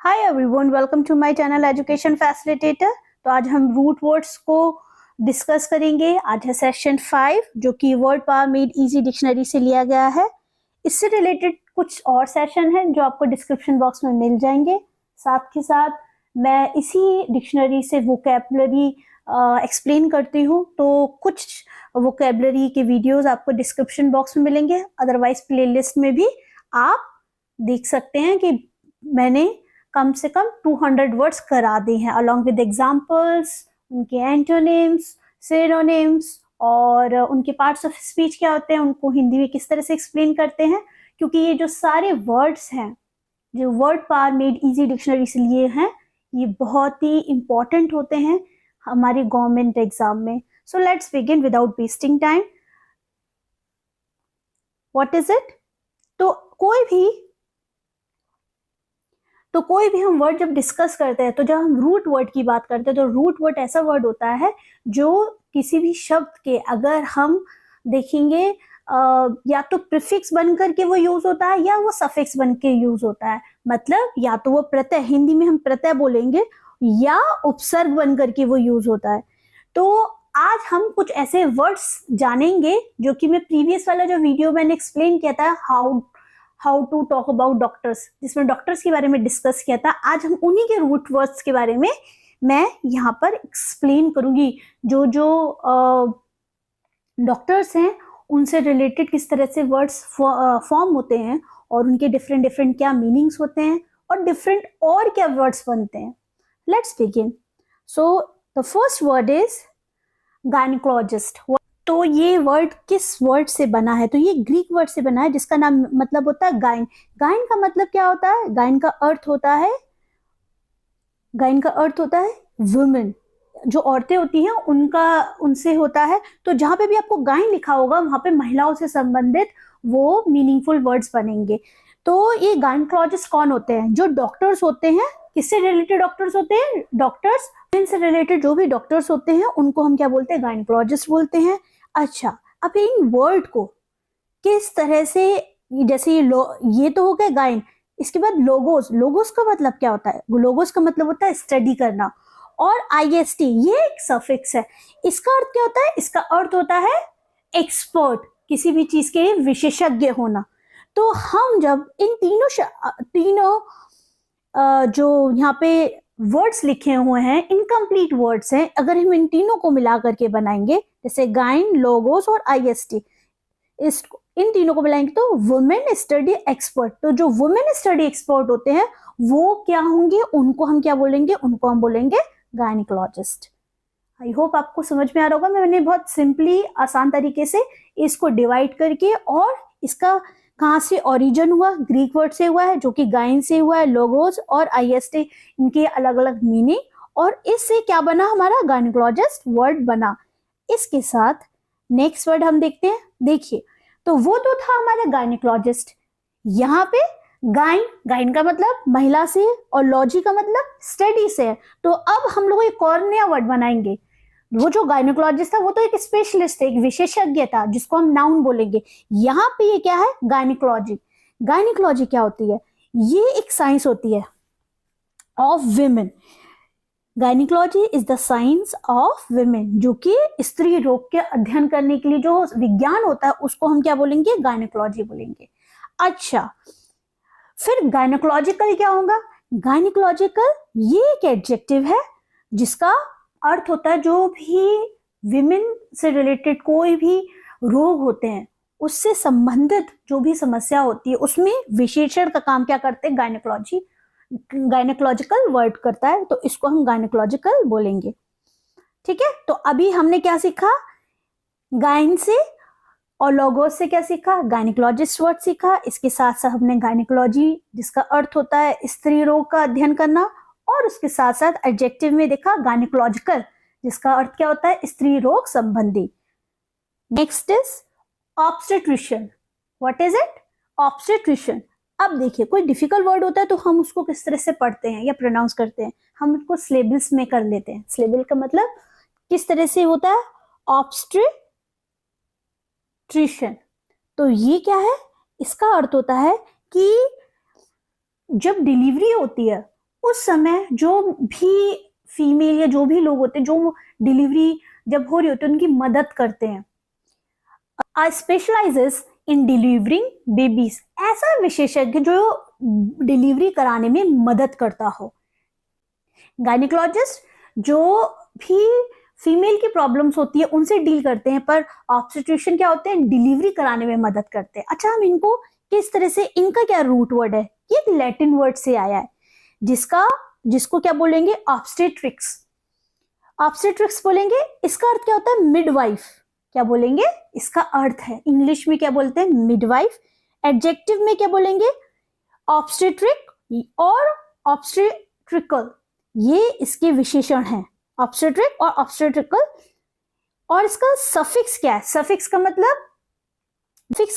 Hi everyone, welcome to my channel education facilitator. तो आज हम रूट वर्ड्स को डिस्कस करेंगे। आज है सेशन 5 जो कि word power made easy dictionary से लिया गया है। इससे रिलेटेड कुछ और सेशन हैं जो आपको डिस्क्रिप्शन बॉक्स में मिल जाएंगे। साथ के साथ मैं इसी डिक्शनरी से वोकैबुलरी एक्सप्लेन करती हूँ, तो कुछ वोकैबुलरी के वीडियोस आपको डिस्क्रिप्शन बॉक्स में मिलेंगे। अदरवाइज प्लेलिस्ट में भी आप देख सकते हैं कि मैंने कम से कम 200 वर्ड्स करा दी हैं अलॉन्ग विद एग्जाम्पल्स, उनके एंटोनिम्स, सिनोनिम्स और उनके पार्ट्स ऑफ स्पीच क्या होते हैं, उनको हिंदी में किस तरह से एक्सप्लेन करते हैं। क्योंकि ये जो सारे वर्ड्स हैं जो word power made easy dictionary से लिए हैं, ये बहुत ही इंपॉर्टेंट होते हैं हमारे गवर्नमेंट एग्जाम में। So let's begin without wasting time. What is it? तो कोई भी हम वर्ड जब डिस्कस करते हैं, तो जब हम रूट वर्ड की बात करते हैं, तो रूट वर्ड ऐसा वर्ड होता है जो किसी भी शब्द के अगर हम देखेंगे या तो प्रीफिक्स बन करके वो यूज होता है या वो सफिक्स बन के यूज होता है। मतलब या तो वो प्रत्यय, हिंदी में हम प्रत्यय बोलेंगे, या उपसर्ग बन करके वो यूज होता है। तो आज हम कुछ ऐसे वर्ड्स जानेंगे जो कि मैं प्रीवियस वाला जो वीडियो मैंने एक्सप्लेन किया था, how to talk about doctors, जिसमें डॉक्टर्स के बारे में डिस्कस किया था। आज हम उन्हीं के रूट वर्ड्स के बारे में मैं यहाँ पर एक्सप्लेन करूंगी। जो डॉक्टर्स हैं उनसे रिलेटेड किस तरह से वर्ड्स फॉर्म होते हैं और उनके डिफरेंट डिफरेंट क्या मीनिंग्स होते हैं और डिफरेंट और क्या वर्ड्स बनते हैं। Let's begin. So the first word is gynaecologist. तो ये वर्ड किस वर्ड से बना है? तो ये ग्रीक वर्ड से बना है जिसका नाम मतलब होता है गायन। गायन का मतलब क्या होता है? गायन का अर्थ होता है वुमेन, जो औरतें होती हैं उनसे होता है। तो जहां पे भी आपको गायन लिखा होगा वहां पे महिलाओं से संबंधित वो मीनिंगफुल वर्ड्स बनेंगे। तो ये गायनेकोलॉजिस्ट कौन होते हैं? जो डॉक्टर्स होते हैं। किससे रिलेटेड डॉक्टर्स होते हैं? डॉक्टर्स। से रिलेटेड जो भी डॉक्टर्स होते हैं उनको हम क्या बोलते हैं? गायनेकोलॉजिस्ट बोलते हैं। अच्छा, अब इन वर्ड को किस तरह से, जैसे ये तो हो गया गायन, इसके बाद लोगोस का मतलब क्या होता है? लोगोस का मतलब होता है स्टडी करना। और IST ये एक सफिक्स है। इसका अर्थ क्या होता है? इसका अर्थ होता है एक्सपर्ट, किसी भी चीज के विशेषज्ञ होना। तो हम जब इन तीनों जो यहाँ पे वर्ड्स लिखे हुए हैं इनकम्प्लीट वर्ड्स हैं, अगर हम इन तीनों को मिला करके बनाएंगे, जैसे गाइन, लोगोस और IST, इन तीनों को मिलाएंगे तो वुमेन स्टडी एक्सपर्ट। तो जो वुमेन स्टडी एक्सपर्ट होते हैं वो क्या होंगे? उनको हम क्या बोलेंगे? उनको हम बोलेंगे गायनेकोलॉजिस्ट। आई होप आपको समझ में आ रहा होगा। मैंने बहुत सिंपली आसान तरीके से इसको डिवाइड करके, और इसका कहाँ से ओरिजिन हुआ? ग्रीक वर्ड से हुआ है जो कि गायन से हुआ है। लोगोस और IST इनके अलग अलग मीनिंग, और इससे क्या बना? हमारा गायनेकोलॉजिस्ट वर्ड बना। इसके साथ नेक्स्ट वर्ड हम देखते हैं। देखिए, तो वो तो था हमारा गायनेकोलॉजिस्ट। यहाँ पे गायन का मतलब महिला से और लॉजी का मतलब स्टडी से। तो अब हम लोग एक और नया वर्ड बनाएंगे। वो जो गायनेकोलॉजिस्ट था वो तो एक स्पेशलिस्ट है, एक विशेषज्ञ था, जिसको हम नाउन बोलेंगे। यहाँ पे ये क्या है? गायनेकोलॉजी। गायनेकोलॉजी क्या होती है? ये एक साइंस होती है of women. Gynaecology is the science of women, जो कि स्त्री रोग के अध्ययन करने के लिए जो विज्ञान होता है उसको हम क्या बोलेंगे? गायनेकोलॉजी बोलेंगे। अच्छा, फिर गायनेकोलॉजिकल क्या होगा? गायनेकोलॉजिकल ये एक एडजेक्टिव है जिसका अर्थ होता है जो भी विमेन से रिलेटेड कोई भी रोग होते हैं उससे संबंधित जो भी समस्या होती है उसमें विशेषण का काम क्या करते हैं? गायनेकोलॉजिकल वर्ड करता है, तो इसको हम गायनेकोलॉजिकल बोलेंगे। ठीक है, तो अभी हमने क्या सीखा? गायन से और लोगोस से क्या सीखा? गायनेकोलॉजिस्ट वर्ड सीखा। इसके साथ साथ हमने गायनेकोलॉजी जिसका अर्थ होता है स्त्री रोग का अध्ययन करना, और उसके साथ साथ एडजेक्टिव में देखा गायनेकोलॉजिकल, जिसका अर्थ क्या होता है? स्त्री रोग संबंधी। Next is obstetrician. What is it? Obstetrician. अब देखिए, कोई डिफिकल्ट वर्ड होता है तो हम उसको किस तरह से पढ़ते हैं या प्रोनाउंस करते हैं? हम उसको सिलेबल्स में कर लेते हैं। सिलेबल का मतलब किस तरह से होता है? ऑब्स्टेट्रिशियन। तो ये क्या है? इसका अर्थ होता है कि जब डिलीवरी होती है उस समय जो भी फीमेल या जो भी लोग होते हैं जो डिलीवरी जब हो रही होती है उनकी मदद करते हैं, स्पेशलाइजेस इन डिलीवरिंग बेबीज, ऐसा विशेषज्ञ जो डिलीवरी कराने में मदद करता हो। गायनिकोलॉजिस्ट जो भी फीमेल की प्रॉब्लम्स होती है उनसे डील करते हैं, पर ऑब्स्टेट्रिशियन क्या होते हैं, डिलीवरी कराने में मदद करते हैं। अच्छा, हम इनको किस तरह से, इनका क्या रूट वर्ड है, ये एक लैटिन वर्ड से आया है जिसको क्या बोलेंगे, ऑब्स्टेट्रिक्स। ऑब्स्टेट्रिक्स बोलेंगे, इसका अर्थ क्या होता है, मिडवाइफ। क्या बोलेंगे, इसका अर्थ है इंग्लिश में क्या बोलते हैं, मिडवाइफ। एडजेक्टिव में क्या बोलेंगे, ऑब्स्टेट्रिक और ऑब्स्टेट्रिकल, ये इसके विशेषण हैं, ऑब्स्टेट्रिक और ऑब्स्टेट्रिकल। और इसका सफिक्स क्या है, सफिक्स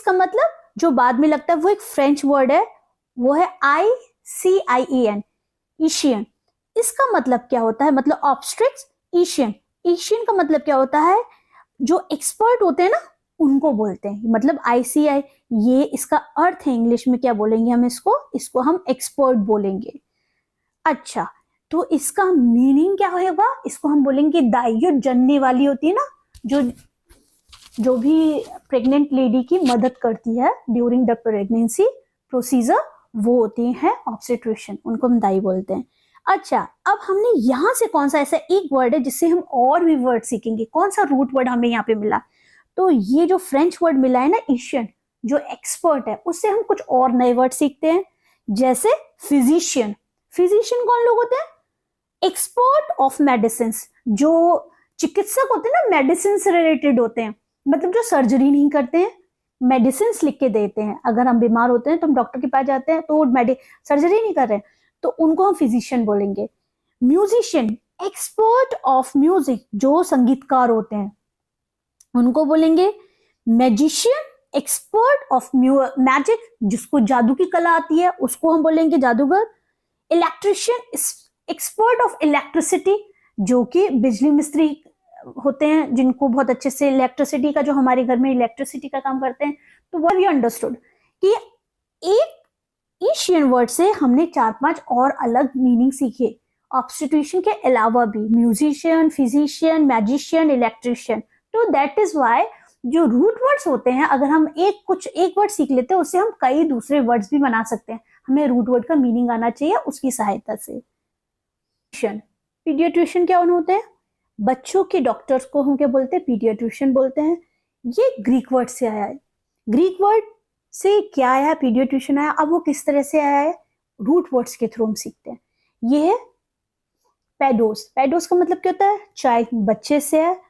का मतलब जो बाद में लगता है, वो एक फ्रेंच वर्ड है, वो है ICIEN, ईशियन। इसका मतलब क्या होता है, मतलब ऑब्स्ट्रिक्स, ईशियन। ईशियन का मतलब क्या होता है, जो एक्सपर्ट होते हैं ना उनको बोलते हैं, मतलब ICI, ये इसका अर्थ है इंग्लिश में क्या बोलेंगे हम, इसको हम एक्सपर्ट बोलेंगे। अच्छा, तो इसका मीनिंग क्या होगा, इसको हम बोलेंगे दाई, जो जनने वाली होती है ना, जो भी प्रेग्नेंट लेडी की मदद करती है ड्यूरिंग द प्रेगनेंसी प्रोसीजर, वो होती है ऑब्स्टेट्रिशियन, उनको हम दाई बोलते हैं। अच्छा, अब हमने यहाँ से कौन सा ऐसा एक वर्ड है जिससे हम और भी वर्ड सीखेंगे, कौन सा रूट वर्ड हमें यहाँ पे मिला, तो ये जो फ्रेंच वर्ड मिला है ना, ईशियन, जो एक्सपर्ट है, उससे हम कुछ और नए वर्ड सीखते हैं, जैसे फिजिशियन। फिजिशियन कौन लोग होते हैं, एक्सपर्ट ऑफ मेडिसिन, जो चिकित्सक होते हैं ना, मेडिसिन से रिलेटेड होते हैं, मतलब जो सर्जरी नहीं करते हैं, मेडिसिन लिख के देते हैं। अगर हम बीमार होते हैं तो हम डॉक्टर के पास जाते हैं, तो सर्जरी नहीं कर रहे हैं, तो उनको हम फिजिशियन बोलेंगे। म्यूजिशियन, एक्सपर्ट ऑफ म्यूजिक, जो संगीतकार होते हैं, उनको बोलेंगे मैजिशियन, एक्सपर्ट ऑफ मैजिक, जिसको जादू की कला आती है, उसको हम बोलेंगे जादूगर। इलेक्ट्रिशियन, एक्सपर्ट ऑफ इलेक्ट्रिसिटी, जो कि बिजली मिस्त्री होते हैं, जिनको बहुत अच्छे से इलेक्ट्रिसिटी का, जो हमारे घर में इलेक्ट्रिसिटी का काम करते हैं, तो वो भी अंडरस्टूड कि एक ईशियन वर्ड से हमने 4-5 और अलग मीनिंग सीखे ऑब्स्टेट्रिशियन के अलावा भी, म्यूजिशियन, फिजिशियन, मैजिशियन, इलेक्ट्रिशियन। तो दैट इज वाई जो रूट वर्ड्स होते हैं, अगर हम एक वर्ड सीख लेते हैं, उससे हम कई दूसरे वर्ड्स भी बना सकते हैं। हमें रूट वर्ड का मीनिंग आना चाहिए उसकी सहायता से। पीडियाट्रिशियन क्या होते हैं, बच्चों के डॉक्टर्स को हम क्या बोलते हैं, पीडियाट्रिशियन बोलते हैं। ये ग्रीक वर्ड से आया है। ग्रीक वर्ड से क्या आया, पीडियाट्रिशियन आया। अब वो किस तरह से आया है, रूट वर्ड्स के थ्रू हम सीखते हैं। ये है पेडोस, पेडोस का मतलब क्या होता है, चाइल्ड, बच्चे से है।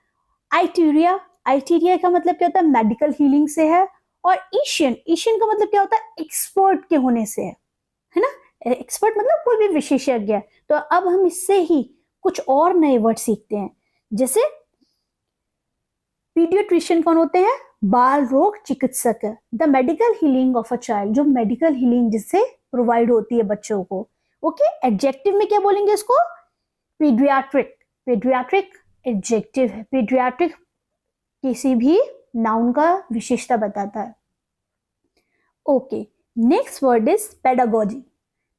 आइटीरिया, आइटीरिया का मतलब क्या होता है, मेडिकल हीलिंग से है। और ईशियन, ईशियन का मतलब क्या होता है, एक्सपर्ट के होने से है ना, एक्सपर्ट मतलब कोई भी विशेषज्ञ। तो अब हम इससे ही कुछ और नए वर्ड सीखते हैं, जैसे पीडियाट्रिशियन कौन होते हैं, बाल रोग चिकित्सक है। The medical healing of a child, जो मेडिकल हीलिंग जिससे प्रोवाइड होती है बच्चों को। ओके, एडजेक्टिव में क्या बोलेंगे इसको, पीडियाट्रिक। पीडियाट्रिक एडजेक्टिव है, पीडियाट्रिक किसी भी नाउन का विशेषता बताता है। Okay, next word is pedagogy.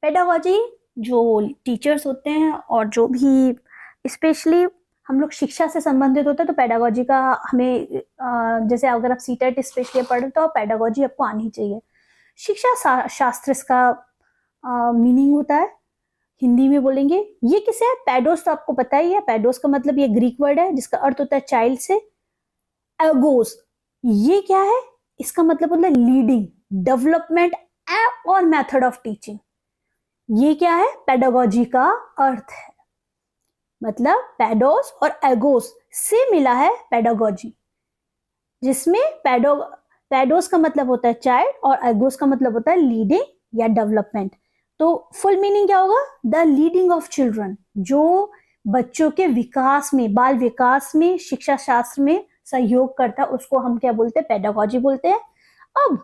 Pedagogy जो टीचर्स होते हैं और जो भी स्पेशली हम लोग शिक्षा से संबंधित होते हैं, तो पेडागोजी का हमें जैसे अगर आप सीटेट स्पेशली पढ़ रहे तो पेडागोजी आपको आनी चाहिए। शिक्षा शास्त्र इसका मीनिंग होता है, हिंदी में बोलेंगे। ये किसे है, पैडोस तो आपको पता ही है, पैडोस का मतलब ये ग्रीक वर्ड है जिसका अर्थ होता है चाइल्ड से। एगोस, ये क्या है, इसका मतलब होता है लीडिंग, डेवलपमेंट और मेथड ऑफ टीचिंग। ये क्या है, पेडागोजी का अर्थ है, मतलब पैडोस और एगोस से मिला है पेडागोजी, जिसमें पैडोस का मतलब होता है चाइल्ड और एगोस का मतलब होता है लीडिंग या डेवलपमेंट। तो फुल मीनिंग क्या होगा, द लीडिंग ऑफ चिल्ड्रन, जो बच्चों के विकास में, बाल विकास में शिक्षा शास्त्र में सहयोग करता है, उसको हम क्या बोलते हैं, पेडागोजी बोलते हैं। अब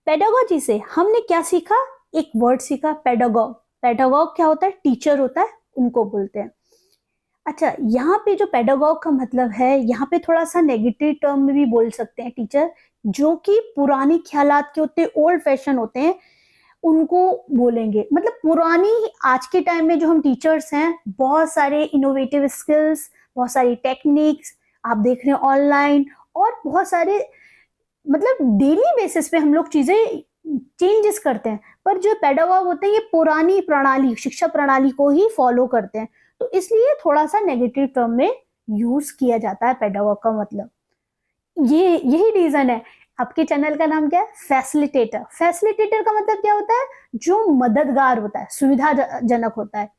पेडागोजी से हमने क्या सीखा, एक वर्ड सीखा, पेडागॉग। पेडागॉग क्या होता है, टीचर होता है, उनको बोलते हैं। अच्छा, यहाँ पे जो पेडागॉग का मतलब है, यहाँ पे थोड़ा सा नेगेटिव टर्म में भी बोल सकते हैं टीचर, जो कि पुराने ख्यालात के होते हैं, ओल्ड फैशन होते हैं, उनको बोलेंगे। मतलब पुरानी, आज के टाइम में जो हम टीचर्स हैं, बहुत सारे इनोवेटिव स्किल्स, बहुत सारी टेक्निक्स आप देख रहे हैं ऑनलाइन, और बहुत सारे मतलब डेली बेसिस पे हम लोग चीजें चेंजेस करते हैं, पर जो पेडागॉग होते हैं ये पुरानी प्रणाली, शिक्षा प्रणाली को ही फॉलो करते हैं, तो इसलिए थोड़ा सा नेगेटिव टर्म में यूज किया जाता है पेडागॉग का मतलब। ये यही रीजन है। आपके चैनल का नाम क्या है? फैसिलिटेटर। फैसिलिटेटर का मतलब क्या होता है? जो मददगार होता है, सुविधाजनक होता है।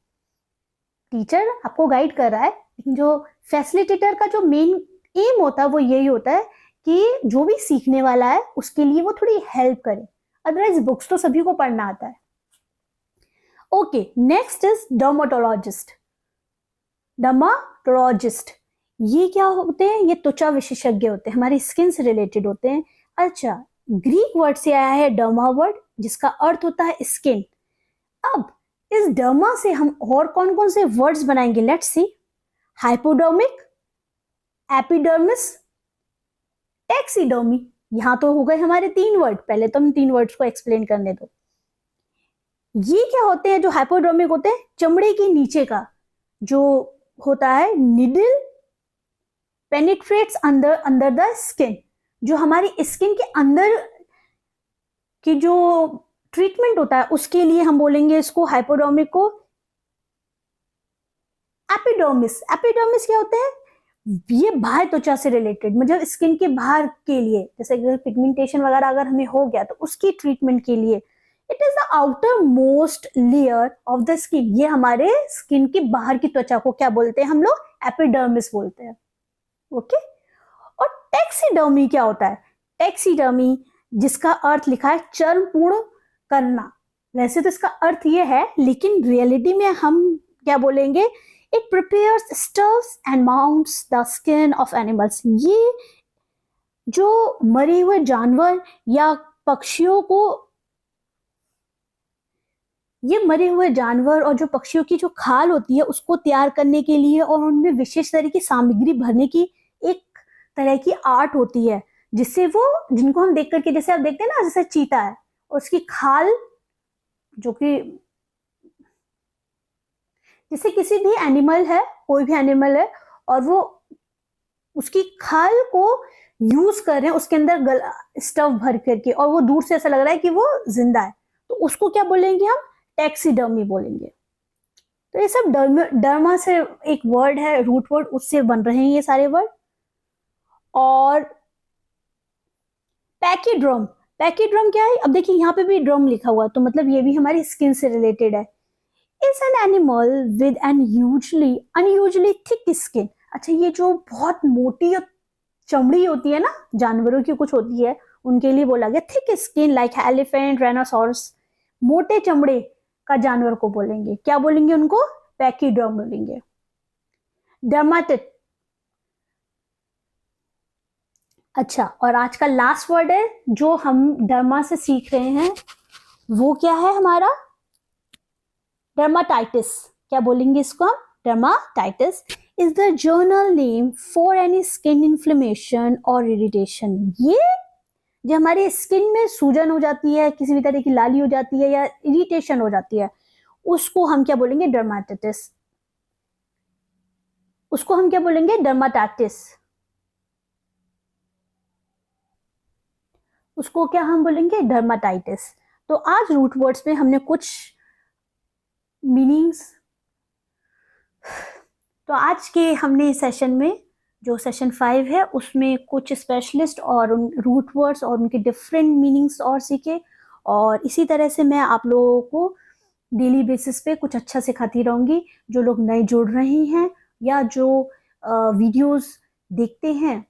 टीचर आपको गाइड कर रहा है, लेकिन जो फैसिलिटेटर का जो मेन एम होता है वो यही होता है कि जो भी सीखने वाला है उसके लिए वो थोड़ी हेल्प करे। अदरवाइज बुक्स तो सभी को पढ़ना आता है। Okay, next is dermatologist. Dermatologist ये क्या होते हैं? ये त्वचा विशेषज्ञ होते हैं, हमारी स्किन से रिलेटेड होते हैं। अच्छा, ग्रीक वर्ड से आया है डर्मा वर्ड, जिसका अर्थ होता है स्किन। अब इस डर्मा से हम और कौन कौन से वर्ड्स बनाएंगे? Let's see. Hypodermic, epidermis, taxidermy. यहां तो हो गए हमारे 3 वर्ड। पहले तो हम 3 वर्ड्स को एक्सप्लेन करने दो। ये क्या होते हैं? जो हाइपोडर्मिक होते हैं, चमड़े के नीचे का जो होता है needle penetrates under the skin. जो हमारी स्किन के अंदर की जो ट्रीटमेंट होता है उसके लिए हम बोलेंगे इसको हाइपोडर्मिक को। एपिडर्मिस। एपिडर्मिस क्या होते हैं? ये बाहर त्वचा से रिलेटेड, मतलब स्किन के बाहर के लिए, जैसे अगर पिगमेंटेशन वगैरह अगर हमें हो गया तो उसकी ट्रीटमेंट के लिए। It is the outer most layer of the skin. ये हमारे स्किन के बाहर की त्वचा को क्या बोलते हैं हम लोग? एपिडर्मिस बोलते हैं। ओके। और टैक्सीडर्मी क्या होता है? टैक्सीडर्मी, जिसका अर्थ लिखा है चर्म पूर्ण करना। वैसे तो इसका अर्थ ये है, लेकिन रियलिटी में हम क्या बोलेंगे? It prepares, stuffs and mounts the skin of animals. ये जो मरे हुए जानवर या पक्षियों को, ये मरे हुए जानवर और जो पक्षियों की जो खाल होती है उसको तैयार करने के लिए और उनमें विशेष तरह की सामग्री भरने की एक तरह की आर्ट होती है, जिससे वो, जिनको हम देख करके, जैसे आप देखते हैं ना, जैसे चीता है और उसकी खाल, जो कि जैसे किसी भी एनिमल है, कोई भी एनिमल है, और वो उसकी खाल को यूज कर रहे हैं उसके अंदर स्टफ भर करके, और वो दूर से ऐसा लग रहा है कि वो जिंदा है, तो उसको क्या बोलेंगे हम? टैक्सीडर्मी बोलेंगे। तो ये सब डर्मा से एक वर्ड है, रूट वर्ड, उससे बन रहे हैं ये सारे वर्ड। और पैकीड्रम। पैकीड्रम क्या है? अब देखिए यहाँ पे भी ड्रम लिखा हुआ, तो मतलब ये भी हमारी स्किन से रिलेटेड है। Is an animal with an unusually thick skin. अच्छा, ये जो बहुत मोटी चमड़ी होती है ना, जानवरों की कुछ होती है, उनके लिए बोला गया thick skin, like elephant, rhinoceros. मोटे चमड़े का जानवर को बोलेंगे, क्या बोलेंगे उनको? पैकीड्रम बोलेंगे। डर्माटिट। अच्छा, और आज का लास्ट वर्ड है जो हम डर्मा से सीख रहे हैं, वो क्या है हमारा? डर्माटाइटिस। क्या बोलेंगे इसको हम? Dermatitis is the journal name for any skin inflammation और इरिटेशन। ये जो हमारे स्किन में सूजन हो जाती है, किसी भी तरह की लाली हो जाती है या इरिटेशन हो जाती है, उसको हम क्या बोलेंगे? डर्माटाइटिस। उसको हम क्या बोलेंगे? डर्माटाइटिस। उसको क्या हम बोलेंगे? डर्माटाइटिस। तो आज रूट वर्ड्स में हमने कुछ मीनिंग्स, तो आज के हमने सेशन में, जो सेशन 5 है, उसमें कुछ स्पेशलिस्ट और उन रूट वर्ड्स और उनके डिफरेंट मीनिंग्स और सीखे। और इसी तरह से मैं आप लोगों को डेली बेसिस पे कुछ अच्छा सिखाती रहूंगी। जो लोग नए जुड़ रहे हैं या जो वीडियोस देखते हैं,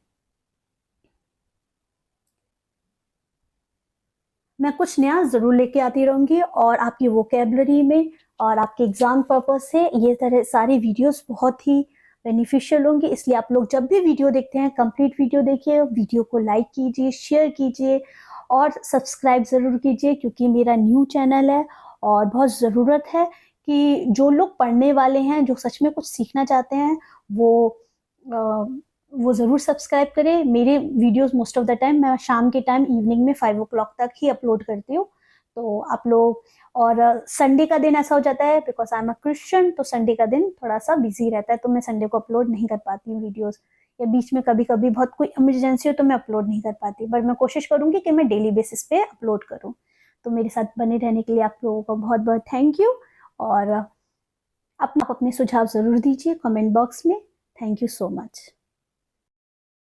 मैं कुछ नया जरूर लेके आती रहूंगी, और आपकी वोकेबलरी में और आपके एग्जाम पर्पज से ये तरह सारी वीडियोस बहुत ही बेनिफिशियल होंगी। इसलिए आप लोग जब भी वीडियो देखते हैं, कंप्लीट वीडियो देखिए, वीडियो को लाइक कीजिए, शेयर कीजिए और सब्सक्राइब ज़रूर कीजिए, क्योंकि मेरा न्यू चैनल है और बहुत ज़रूरत है कि जो लोग पढ़ने वाले हैं, जो सच में कुछ सीखना चाहते हैं, वो ज़रूर सब्सक्राइब करें। मेरे videos most of the time मैं शाम के टाइम, इवनिंग में 5 o'clock तक ही अपलोड करती हूँ। तो आप लोग, और संडे का दिन ऐसा हो जाता है because I am a Christian, तो संडे का दिन थोड़ा सा बिजी रहता है, तो मैं संडे को अपलोड नहीं कर पाती हूँ वीडियोस, या बीच में कभी कभी बहुत कोई इमरजेंसी हो तो मैं अपलोड नहीं कर पाती, बट मैं कोशिश करूंगी कि मैं डेली बेसिस पे अपलोड करूँ। तो मेरे साथ बने रहने के लिए आप लोगों को बहुत बहुत थैंक यू, और आप अपने सुझाव ज़रूर दीजिए कमेंट बॉक्स में। Thank you so much.